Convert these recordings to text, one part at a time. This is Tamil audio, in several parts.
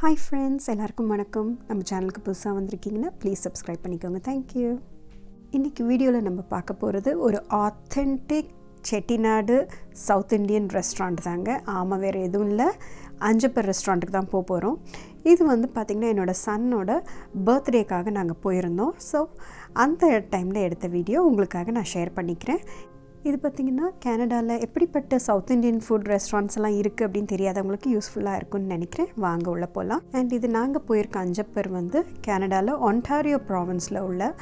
Hi friends, எல்லாருக்கும் வணக்கம். நம்ம சேனலுக்கு புதுசா வந்திருக்கீங்கன்னா ப்ளீஸ் சப்ஸ்கிரைப் பண்ணிக்கோங்க. Thank you. இன்னைக்கு வீடியோல நம்ம பார்க்க போறது ஒரு authentic Chettinad south Indian restaurant தாங்க. ஆமா, வேற எதுவும் இல்ல. அஞ்சப்பர் ரெஸ்டாரண்ட்டுக்கு தான் போறோம். இது வந்து பாத்தீங்கன்னா என்னோட சன்னோட பர்த்டேக்காக நாங்க போயிருந்தோம். ஸோ அந்த டைம்ல எடுத்த வீடியோ உங்களுக்காக நான் ஷேர் பண்ணிக்கிறேன். இது பார்த்திங்கன்னா கனடாவில் எப்படிப்பட்ட சவுத் இண்டியன் ஃபுட் ரெஸ்டாரண்ட்ஸ் எல்லாம் இருக்குது அப்படின்னு தெரியாதவங்களுக்கு யூஸ்ஃபுல்லாக இருக்கும்னு நினைக்கிறேன். வாங்க உள்ள போகலாம். அண்ட் இது நாங்கள் போயிருக்க அஞ்சப்பர் வந்து கனடாவில் ஒன்டாரியோ ப்ராவின்ஸில் உள்ள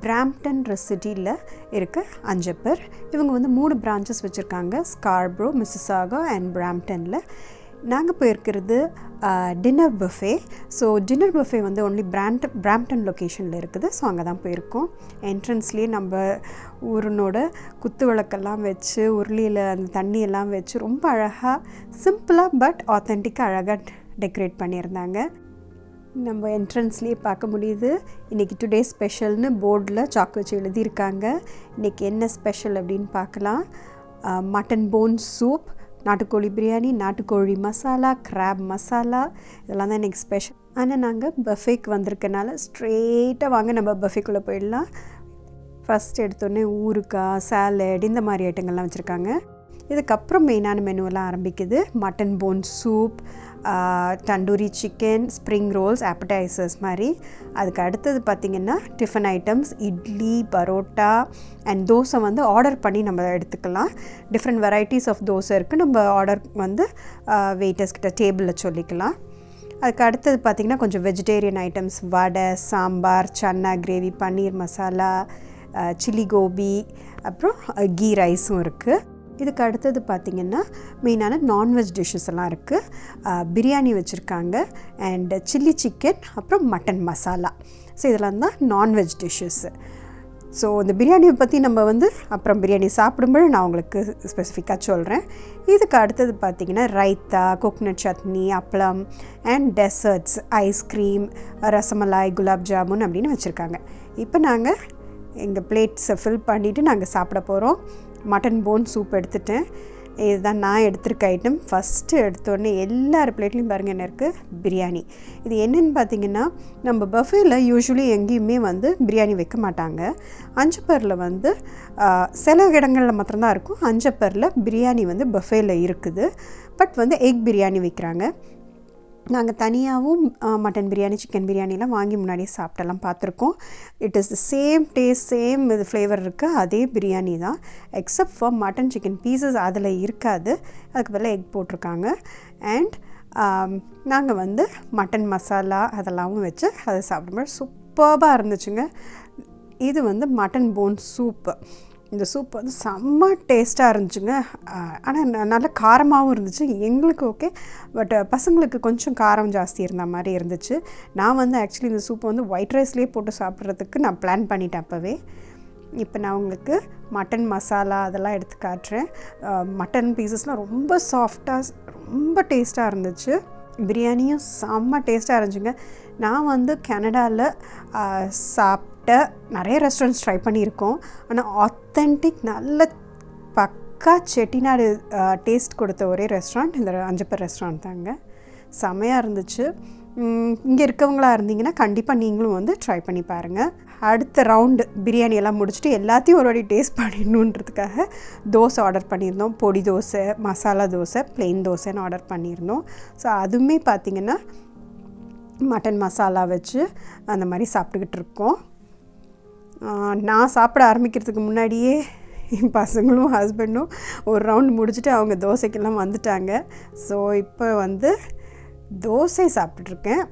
பிராம்ப்டன் சிட்டியில் இருக்க அஞ்சப்பர். இவங்க வந்து 3 பிரான்ச்சஸ் வச்சுருக்காங்க, ஸ்கார்பரோ, மிசிசாகா அண்ட் பிராம்ப்டனில். நாங்கள் போயிருக்கிறது dinner buffet. So dinner buffet வந்து ஒன்லி பிராம்ப்டன் லொக்கேஷனில் இருக்குது. ஸோ அங்கே தான் போயிருக்கோம். என்ட்ரன்ஸ்லேயே நம்ம ஊருனோட குத்து விளக்கெல்லாம் வச்சு உருளியில் அந்த தண்ணியெல்லாம் வச்சு ரொம்ப அழகாக சிம்பிளாக பட் ஆத்தென்டிக்காக அழகாக டெக்கரேட் பண்ணியிருந்தாங்க. நம்ம என்ட்ரன்ஸ்லேயே பார்க்க முடியுது. இன்றைக்கி டுடே ஸ்பெஷல்னு போர்டில் சாக் வச்சு எழுதியிருக்காங்க. இன்றைக்கி என்ன ஸ்பெஷல் அப்படின்னு பார்க்கலாம். மட்டன் போன் சூப், நாட்டுக்கோழி பிரியாணி, நாட்டுக்கோழி மசாலா, கிராப் மசாலா, இதெல்லாம் தான் இன்றைக்கி ஸ்பெஷல். ஆனால் நாங்கள் பஃபேக்கு வந்திருக்கனால ஸ்ட்ரெயிட்டாக வாங்க நம்ம பஃபேக்குள்ளே போயிடலாம். ஃபஸ்ட் எடுத்தோடனே ஊறுகாய், சாலட், இந்த மாதிரி ஐட்டங்கள்லாம் வச்சுருக்காங்க. இதுக்கப்புறம் மெயினான மெனுவெல்லாம் ஆரம்பிக்குது. Mutton bone soup, tandoori chicken, spring rolls, appetizers மாதிரி. அதுக்கு அடுத்தது பார்த்திங்கன்னா tiffin items, idli, parotta and dosa வந்து ஆர்டர் பண்ணி நம்ம எடுத்துக்கலாம். டிஃப்ரெண்ட் வெரைட்டிஸ் ஆஃப் தோசை இருக்குது. நம்ம ஆர்டர் வந்து வெயிட்டர்ஸ்கிட்ட டேபிளில் சொல்லிக்கலாம். அதுக்கு அடுத்தது பார்த்திங்கன்னா கொஞ்சம் வெஜிடேரியன் ஐட்டம்ஸ், வடை, சாம்பார், சன்னா கிரேவி, பன்னீர் மசாலா, சில்லி கோபி, அப்புறம் கீ ரைஸும் இருக்குது. இதுக்கு அடுத்தது பார்த்திங்கன்னா மெயினான நான்வெஜ் டிஷ்ஷஸ் எல்லாம் இருக்குது. பிரியாணி வச்சுருக்காங்க அண்ட் சில்லி சிக்கன், அப்புறம் மட்டன் மசாலா. ஸோ இதெல்லாம் தான் நான்வெஜ் டிஷ்ஷஸ்ஸு. ஸோ இந்த பிரியாணியை பற்றி நம்ம வந்து அப்புறம் பிரியாணி சாப்பிடும்போது நான் உங்களுக்கு ஸ்பெசிஃபிக்காக சொல்கிறேன். இதுக்கு அடுத்தது பார்த்திங்கன்னா ரைத்தா, கோகனட் சட்னி, அப்பளம் and desserts, ice cream, rasmalai, gulab jamun அப்படின்னு வச்சுருக்காங்க. இப்போ நாங்கள் எங்கள் பிளேட்ஸை ஃபில் பண்ணிவிட்டு நாங்கள் சாப்பிட போகிறோம். மட்டன் போன் சூப் எடுத்துட்டேன். இதுதான் நான் எடுத்திருக்க ஐட்டம். ஃபஸ்ட்டு எடுத்தோடனே எல்லார் பிளேட்லேயும் பாருங்கள் என்ன இருக்குது, பிரியாணி. இது என்னென்னு பார்த்தீங்கன்னா நம்ம பஃபேல யூஸ்வலி எங்கேயுமே வந்து பிரியாணி வைக்க மாட்டாங்க. அஞ்சப்பரில் வந்து சில இடங்களில் மாத்திரம்தான் இருக்கும். அஞ்சப்பரில் பிரியாணி வந்து பஃபேல இருக்குது. பட் வந்து எக் பிரியாணி வைக்கிறாங்க. நாங்கள் தனியாகவும் மட்டன் பிரியாணி, சிக்கன் பிரியாணிலாம் வாங்கி முன்னாடியே சாப்பிட்டெல்லாம் பார்த்துருக்கோம். It is the same taste, same இது ஃப்ளேவர் இருக்குது. அதே பிரியாணி தான், except for mutton chicken pieces அதில் இருக்காது. அதுக்கு பதிலாக எக் போட்டிருக்காங்க. அண்ட் நாங்கள் வந்து மட்டன் மசாலா அதெல்லாமும் வச்சு அதை சாப்பிடும்போது சூப்பராக இருந்துச்சுங்க. இது வந்து மட்டன் போன் சூப்பு. இந்த சூப் வந்து செம்ம டேஸ்ட்டாக இருந்துச்சுங்க. ஆனால் நல்ல காரமாகவும் இருந்துச்சு. எங்களுக்கு ஓகே, பட் பசங்களுக்கு கொஞ்சம் காரம் ஜாஸ்தி இருந்த மாதிரி இருந்துச்சு. நான் வந்து ஆக்சுவலி இந்த சூப்பை வந்து ஒயிட் ரைஸ்லேயே போட்டு சாப்பிட்றதுக்கு நான் பிளான் பண்ணிட்டேன் அப்போவே. இப்போ நான் உங்களுக்கு மட்டன் மசாலா அதெல்லாம் எடுத்து காட்டுறேன். மட்டன் பீசஸ்லாம் ரொம்ப சாஃப்டாக ரொம்ப டேஸ்ட்டாக இருந்துச்சு. பிரியாணியும் செம்ம டேஸ்ட்டாக இருந்துச்சுங்க. நான் வந்து கனடாவில் நிறைய ரெஸ்டாரண்ட்ஸ் ட்ரை பண்ணியிருக்கோம். ஆனால் ஆத்தென்டிக் நல்ல பக்கா செட்டிநாடு டேஸ்ட் கொடுத்த ஒரே ரெஸ்டாரண்ட் இந்த அஞ்சப்பர் ரெஸ்டாரண்ட் தாங்க. செமையாக இருந்துச்சு. இங்கே இருக்கவங்களா இருந்தீங்கன்னா கண்டிப்பாக நீங்களும் வந்து ட்ரை பண்ணி பாருங்கள். அடுத்த ரவுண்டு பிரியாணி எல்லாம் முடிச்சுட்டு எல்லாத்தையும் ஒரு வாட்டி டேஸ்ட் பண்ணிடணுன்றதுக்காக தோசை ஆர்டர் பண்ணியிருந்தோம். பொடி தோசை, மசாலா தோசை, ப்ளெயின் தோசைன்னு ஆர்டர் பண்ணியிருந்தோம். ஸோ அதுவுமே பார்த்திங்கன்னா மட்டன் மசாலா வச்சு அந்த மாதிரி சாப்பிட்டுக்கிட்டு இருக்கோம். நான் சாப்பிட ஆரம்பிக்கிறதுக்கு முன்னாடியே என் பசங்களும் ஹஸ்பண்டும் ஒரு ரவுண்ட் முடிச்சுட்டு அவங்க தோசைக்கெல்லாம் வந்துட்டாங்க. ஸோ இப்போ வந்து தோசை சாப்பிட்டுட்ருக்கேன்.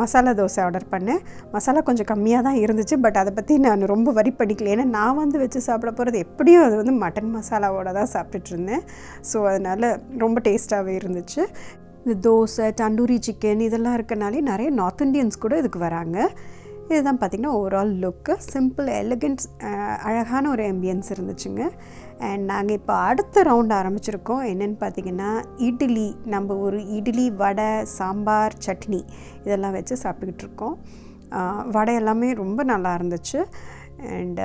மசாலா தோசை ஆர்டர் பண்ணேன். மசாலா கொஞ்சம் கம்மியாக தான் இருந்துச்சு. பட் அதை பற்றி நான் ரொம்ப வரி பண்ணிக்கல. ஏன்னா நான் வந்து வச்சு சாப்பிட போகிறது எப்படியும் அது வந்து மட்டன் மசாலாவோடு தான் சாப்பிட்டுட்ருந்தேன். ஸோ அதனால் ரொம்ப டேஸ்ட்டாகவே இருந்துச்சு. இந்த தோசை, தண்டூரி சிக்கன் இதெல்லாம் இருக்கனாலே நிறைய நார்த் இண்டியன்ஸ் கூட இதுக்கு வராங்க. இதுதான் பார்த்திங்கன்னா ஓவரால் லுக்கு. சிம்பிள், எலிகன்ஸ், அழகான ஒரு ஆம்பியன்ஸ் இருந்துச்சுங்க. அண்ட் நாங்கள் இப்போ அடுத்த ரவுண்ட் ஆரம்பிச்சிருக்கோம். என்னென்னு பார்த்திங்கன்னா இட்லி. நம்ம ஒரு இட்லி, வடை, சாம்பார், சட்னி இதெல்லாம் வச்சு சாப்பிட்டுக்கிட்டு இருக்கோம். வடை எல்லாமே ரொம்ப நல்லா இருந்துச்சு. அண்ட்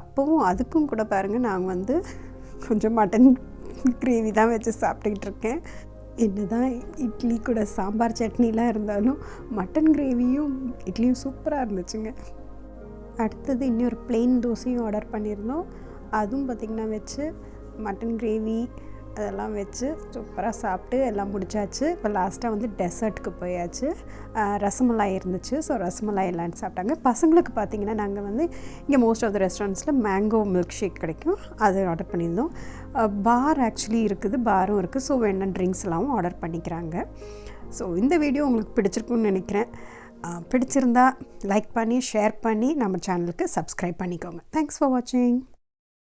அப்போவும் அதுக்கும் கூட பாருங்கள் நாங்கள் வந்து கொஞ்சம் மட்டன் கிரேவி தான் வச்சு சாப்பிட்டுக்கிட்டு இருக்கேன். என்னதான் இட்லி கூட சாம்பார் சட்னிலாம் இருந்தாலும் மட்டன் கிரேவியும் இட்லியும் சூப்பராக இருந்துச்சுங்க. அடுத்தது இன்னொரு பிளெயின் தோசையும் ஆர்டர் பண்ணியிருந்தோம். அதுவும் பார்த்திங்கன்னா வச்சு மட்டன் கிரேவி அதெல்லாம் வச்சு சூப்பராக சாப்பிட்டு எல்லாம் முடிச்சாச்சு. இப்போ லாஸ்ட்டாக வந்து டெசர்ட்டுக்கு போயாச்சு. ரசமலாய் இருந்துச்சு. ஸோ ரசமலாய் எல்லாம் சாப்பிட்டாங்க. பசங்களுக்கு பார்த்திங்கன்னா நாங்கள் வந்து இங்கே மோஸ்ட் ஆஃப் த ரெஸ்டாரண்ட்ஸில் மேங்கோ மில்க் ஷேக் கிடைக்கும், அது ஆர்டர் பண்ணியிருந்தோம். பார் ஆக்சுவலி இருக்குது, பாரும் இருக்குது. ஸோ வேணா ட்ரிங்க்ஸ் எல்லாம் ஆர்டர் பண்ணிக்கிறாங்க. ஸோ இந்த வீடியோ உங்களுக்கு பிடிச்சிருக்குன்னு நினைக்கிறேன். பிடிச்சிருந்தா லைக் பண்ணி ஷேர் பண்ணி நம்ம சேனலுக்கு சப்ஸ்கிரைப் பண்ணிக்கோங்க. தேங்க்ஸ் ஃபார் வாட்சிங்.